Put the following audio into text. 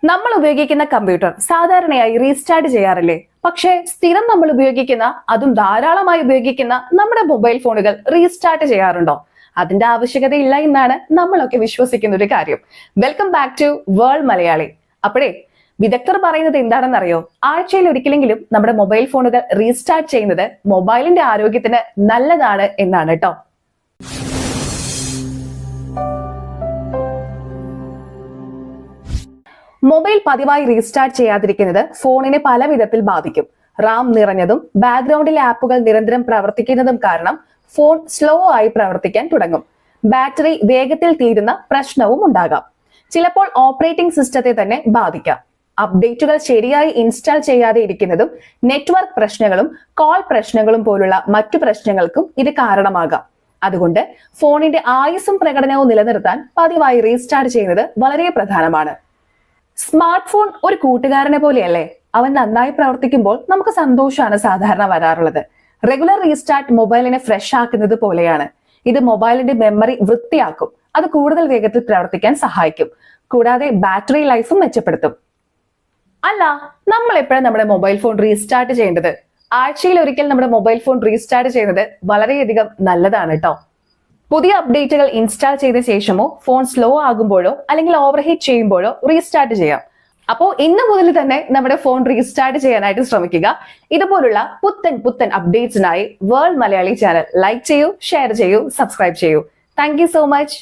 നമ്മൾ ഉപയോഗിക്കുന്ന കമ്പ്യൂട്ടർ സാധാരണയായി റീസ്റ്റാർട്ട് ചെയ്യാറില്ലേ? പക്ഷേ സ്ഥിരം നമ്മൾ ഉപയോഗിക്കുന്ന, അതും ധാരാളമായി ഉപയോഗിക്കുന്ന നമ്മുടെ മൊബൈൽ ഫോണുകൾ റീസ്റ്റാർട്ട് ചെയ്യാറുണ്ടോ? അതിന്റെ ആവശ്യകതയില്ല എന്നാണ് നമ്മളൊക്കെ വിശ്വസിക്കുന്ന ഒരു കാര്യം. Welcome back to world Malayali. അപ്പോഴേ വിദഗ്ധർ പറയുന്നത് എന്താണെന്നറിയോ? ആഴ്ചയിൽ ഒരിക്കലെങ്കിലും നമ്മുടെ മൊബൈൽ ഫോണുകൾ റീസ്റ്റാർട്ട് ചെയ്യുന്നത് മൊബൈലിന്റെ ആരോഗ്യത്തിന് നല്ലതാണ് എന്നാണ് കേട്ടോ. മൊബൈൽ പതിവായി റീസ്റ്റാർട്ട് ചെയ്യാതിരിക്കുന്നത് ഫോണിനെ പല വിധത്തിൽ ബാധിക്കും. റാം നിറഞ്ഞതും ബാക്ക്ഗ്രൗണ്ടിലെ ആപ്പുകൾ നിരന്തരം പ്രവർത്തിക്കുന്നതും കാരണം ഫോൺ സ്ലോ ആയി പ്രവർത്തിക്കാൻ തുടങ്ങും. ബാറ്ററി വേഗത്തിൽ തീരുന്ന പ്രശ്നവും ഉണ്ടാകാം. ചിലപ്പോൾ ഓപ്പറേറ്റിംഗ് സിസ്റ്റത്തെ തന്നെ ബാധിക്കാം. അപ്ഡേറ്റുകൾ ശരിയായി ഇൻസ്റ്റാൾ ചെയ്യാതെ ഇരിക്കുന്നതും നെറ്റ്വർക്ക് പ്രശ്നങ്ങളും കോൾ പ്രശ്നങ്ങളും പോലുള്ള മറ്റു പ്രശ്നങ്ങൾക്കും ഇത് കാരണമാകാം. അതുകൊണ്ട് ഫോണിന്റെ ആയുസ്സും പ്രകടനവും നിലനിർത്താൻ പതിവായി റീസ്റ്റാർട്ട് ചെയ്യുന്നത് വളരെ പ്രധാനമാണ്. സ്മാർട്ട് ഫോൺ ഒരു കൂട്ടുകാരനെ പോലെയല്ലേ? അവൻ നന്നായി പ്രവർത്തിക്കുമ്പോൾ നമുക്ക് സന്തോഷമാണ് സാധാരണ വരാറുള്ളത്. റെഗുലർ റീസ്റ്റാർട്ട് മൊബൈലിനെ ഫ്രഷ് ആക്കുന്നത് പോലെയാണ്. ഇത് മൊബൈലിന്റെ മെമ്മറി വൃത്തിയാക്കും. അത് കൂടുതൽ വേഗത്തിൽ പ്രവർത്തിക്കാൻ സഹായിക്കും. കൂടാതെ ബാറ്ററി ലൈഫും മെച്ചപ്പെടുത്തും. അല്ല, നമ്മൾ എപ്പോഴും നമ്മുടെ മൊബൈൽ ഫോൺ റീസ്റ്റാർട്ട് ചെയ്യേണ്ടത്? ആഴ്ചയിൽ ഒരിക്കൽ നമ്മുടെ മൊബൈൽ ഫോൺ റീസ്റ്റാർട്ട് ചെയ്യുന്നത് വളരെയധികം നല്ലതാണ് കേട്ടോ. പുതിയ അപ്ഡേറ്റുകൾ ഇൻസ്റ്റാൾ ചെയ്ത ശേഷമോ ഫോൺ സ്ലോ ആകുമ്പോഴോ അല്ലെങ്കിൽ ഓവർഹീറ്റ് ചെയ്യുമ്പോഴോ റീസ്റ്റാർട്ട് ചെയ്യാം. അപ്പോൾ ഇന്ന് മുതൽ തന്നെ നമ്മുടെ ഫോൺ റീസ്റ്റാർട്ട് ചെയ്യാനായിട്ട് ശ്രമിക്കുക. ഇതുപോലുള്ള പുത്തൻ അപ്ഡേറ്റ്സിനായി വേൾഡ് മലയാളി ചാനൽ ലൈക്ക് ചെയ്യൂ, ഷെയർ ചെയ്യൂ, സബ്സ്ക്രൈബ് ചെയ്യൂ. Thank you so much.